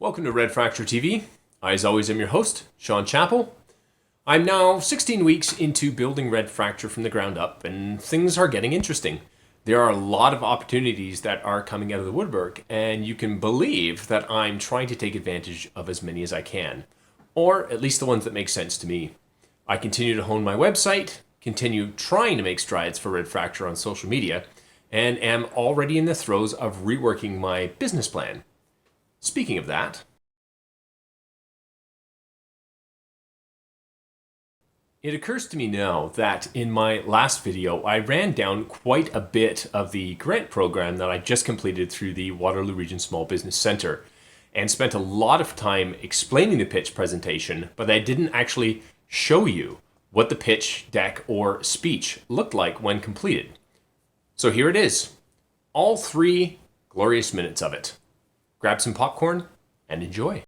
Welcome to Red Fracture TV. I, as always, am your host, Sean Chappell. I'm now 16 weeks into building Red Fracture from the ground up, and things are getting interesting. There are a lot of opportunities that are coming out of the woodwork, and you can believe that I'm trying to take advantage of as many as I can, or at least the ones that make sense to me. I continue to hone my website, continue trying to make strides for Red Fracture on social media, and am already in the throes of reworking my business plan. Speaking of that, it occurs to me now that in my last video, I ran down quite a bit of the grant program that I just completed through the Waterloo Region Small Business Center and spent a lot of time explaining the pitch presentation, but I didn't actually show you what the pitch deck or speech looked like when completed. So here it is, all 3 glorious minutes of it. Grab some popcorn and enjoy.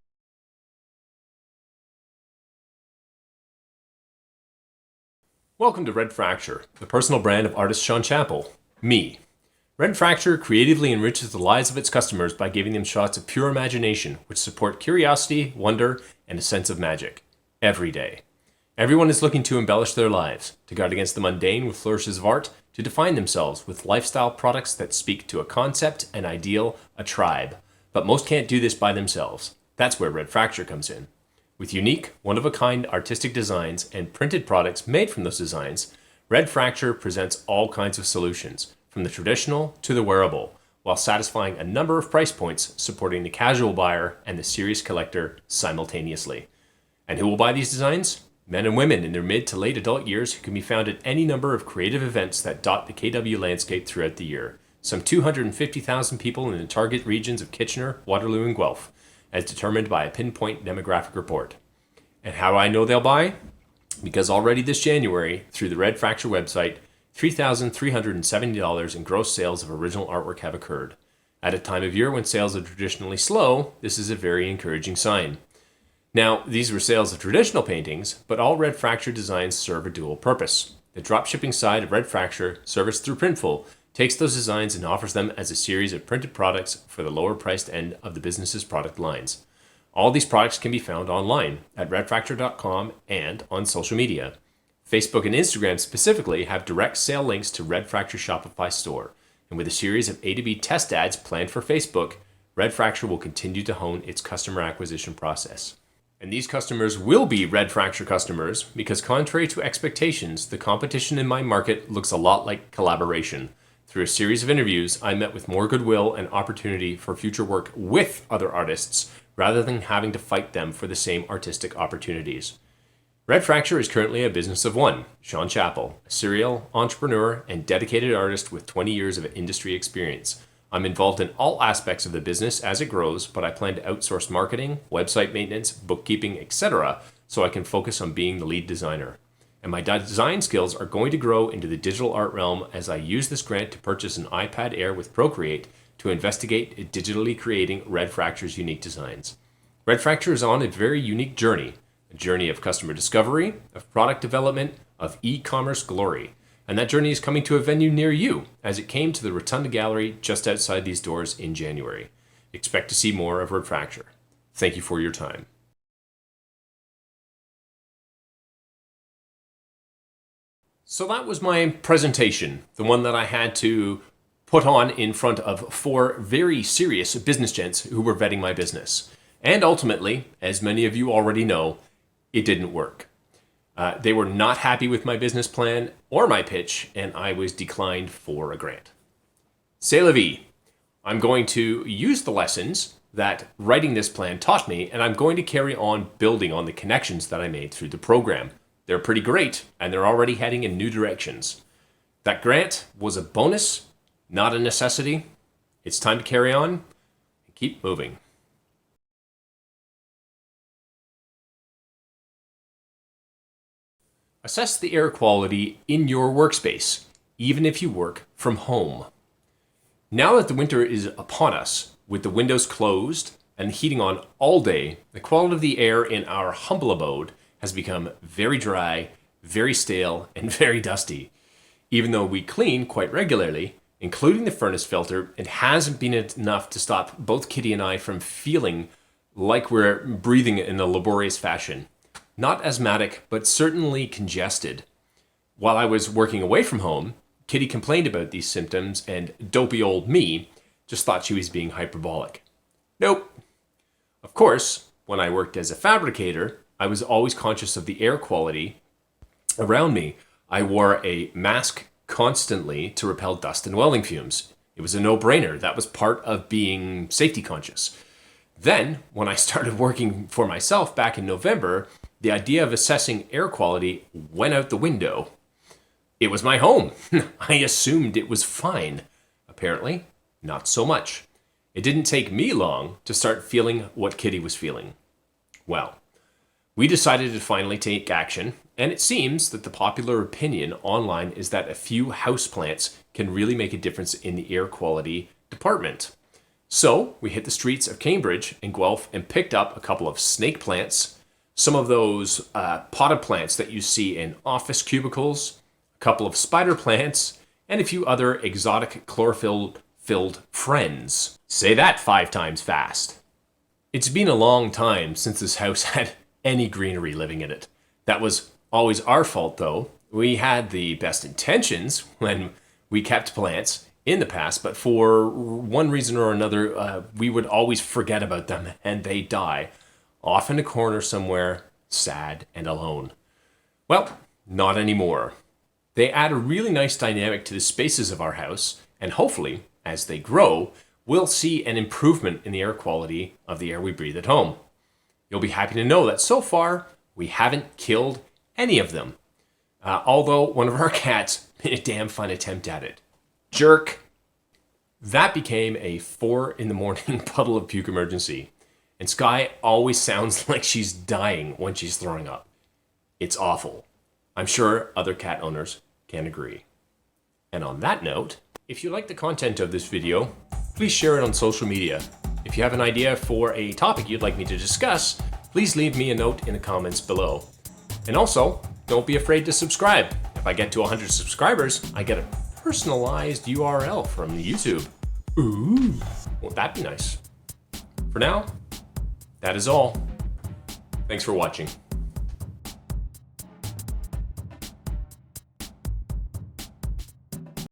Welcome to Red Fracture, the personal brand of artist Sean Chappell, me. Red Fracture creatively enriches the lives of its customers by giving them shots of pure imagination, which support curiosity, wonder, and a sense of magic, every day. Everyone is looking to embellish their lives, to guard against the mundane with flourishes of art, to define themselves with lifestyle products that speak to a concept, an ideal, a tribe. But most can't do this by themselves. That's where Red Fracture comes in. With unique, one-of-a-kind artistic designs and printed products made from those designs, Red Fracture presents all kinds of solutions, from the traditional to the wearable, while satisfying a number of price points supporting the casual buyer and the serious collector simultaneously. And who will buy these designs? Men and women in their mid to late adult years who can be found at any number of creative events that dot the KW landscape throughout the year. Some 250,000 people in the target regions of Kitchener, Waterloo, and Guelph, as determined by a pinpoint demographic report. And how do I know they'll buy? Because already this January, through the Red Fracture website, $3,370 in gross sales of original artwork have occurred. At a time of year when sales are traditionally slow, this is a very encouraging sign. Now, these were sales of traditional paintings, but all Red Fracture designs serve a dual purpose. The dropshipping side of Red Fracture, serviced through Printful, takes those designs and offers them as a series of printed products for the lower priced end of the business's product lines. All these products can be found online at redfracture.com and on social media. Facebook and Instagram specifically have direct sale links to Red Fracture Shopify store, and with a series of A-to-B test ads planned for Facebook, Red Fracture will continue to hone its customer acquisition process. And these customers will be Red Fracture customers because, contrary to expectations, the competition in my market looks a lot like collaboration. Through a series of interviews, I met with more goodwill and opportunity for future work with other artists rather than having to fight them for the same artistic opportunities. Red Fracture is currently a business of one, Sean Chappell, a serial entrepreneur and dedicated artist with 20 years of industry experience. I'm involved in all aspects of the business as it grows, but I plan to outsource marketing, website maintenance, bookkeeping, etc., so I can focus on being the lead designer. And my design skills are going to grow into the digital art realm as I use this grant to purchase an iPad Air with Procreate to investigate digitally creating Red Fracture's unique designs. Red Fracture is on a very unique journey, a journey of customer discovery, of product development, of e-commerce glory. And that journey is coming to a venue near you, as it came to the Rotunda Gallery just outside these doors in January. Expect to see more of Red Fracture. Thank you for your time. So that was my presentation, the one that I had to put on in front of 4 very serious business gents who were vetting my business. And ultimately, as many of you already know, it didn't work. They were not happy with my business plan or my pitch, and I was declined for a grant. C'est la vie. I'm going to use the lessons that writing this plan taught me, and I'm going to carry on building on the connections that I made through the program. They're pretty great, and they're already heading in new directions. That grant was a bonus, not a necessity. It's time to carry on and keep moving. Assess the air quality in your workspace, even if you work from home. Now that the winter is upon us, with the windows closed and the heating on all day, the quality of the air in our humble abode has become very dry, very stale, and very dusty. Even though we clean quite regularly, including the furnace filter, it hasn't been enough to stop both Kitty and I from feeling like we're breathing in a laborious fashion. Not asthmatic, but certainly congested. While I was working away from home, Kitty complained about these symptoms, and dopey old me just thought she was being hyperbolic. Nope. Of course, when I worked as a fabricator, I was always conscious of the air quality around me. I wore a mask constantly to repel dust and welding fumes. It was a no-brainer. That was part of being safety conscious. Then, when I started working for myself back in November, the idea of assessing air quality went out the window. It was my home. I assumed it was fine. Apparently, not so much. It didn't take me long to start feeling what Kitty was feeling. Well, we decided to finally take action, and it seems that the popular opinion online is that a few houseplants can really make a difference in the air quality department. So we hit the streets of Cambridge and Guelph and picked up a couple of snake plants, some of those potted plants that you see in office cubicles, a couple of spider plants, and a few other exotic chlorophyll-filled friends. Say that 5 times fast. It's been a long time since this house had any greenery living in it. That was always our fault, though. We had the best intentions when we kept plants in the past, but for one reason or another, we would always forget about them and they die, off in a corner somewhere, sad and alone. Well, not anymore. They add a really nice dynamic to the spaces of our house, and hopefully, as they grow, we'll see an improvement in the air quality of the air we breathe at home. You'll be happy to know that so far, we haven't killed any of them. Although one of our cats made a damn fine attempt at it. Jerk. That became a 4 a.m. puddle of puke emergency. And Sky always sounds like she's dying when she's throwing up. It's awful. I'm sure other cat owners can agree. And on that note, if you like the content of this video, please share it on social media. If you have an idea for a topic you'd like me to discuss, please leave me a note in the comments below. And also, don't be afraid to subscribe. If I get to 100 subscribers, I get a personalized URL from YouTube. Ooh, won't that be nice? For now, that is all. Thanks for watching.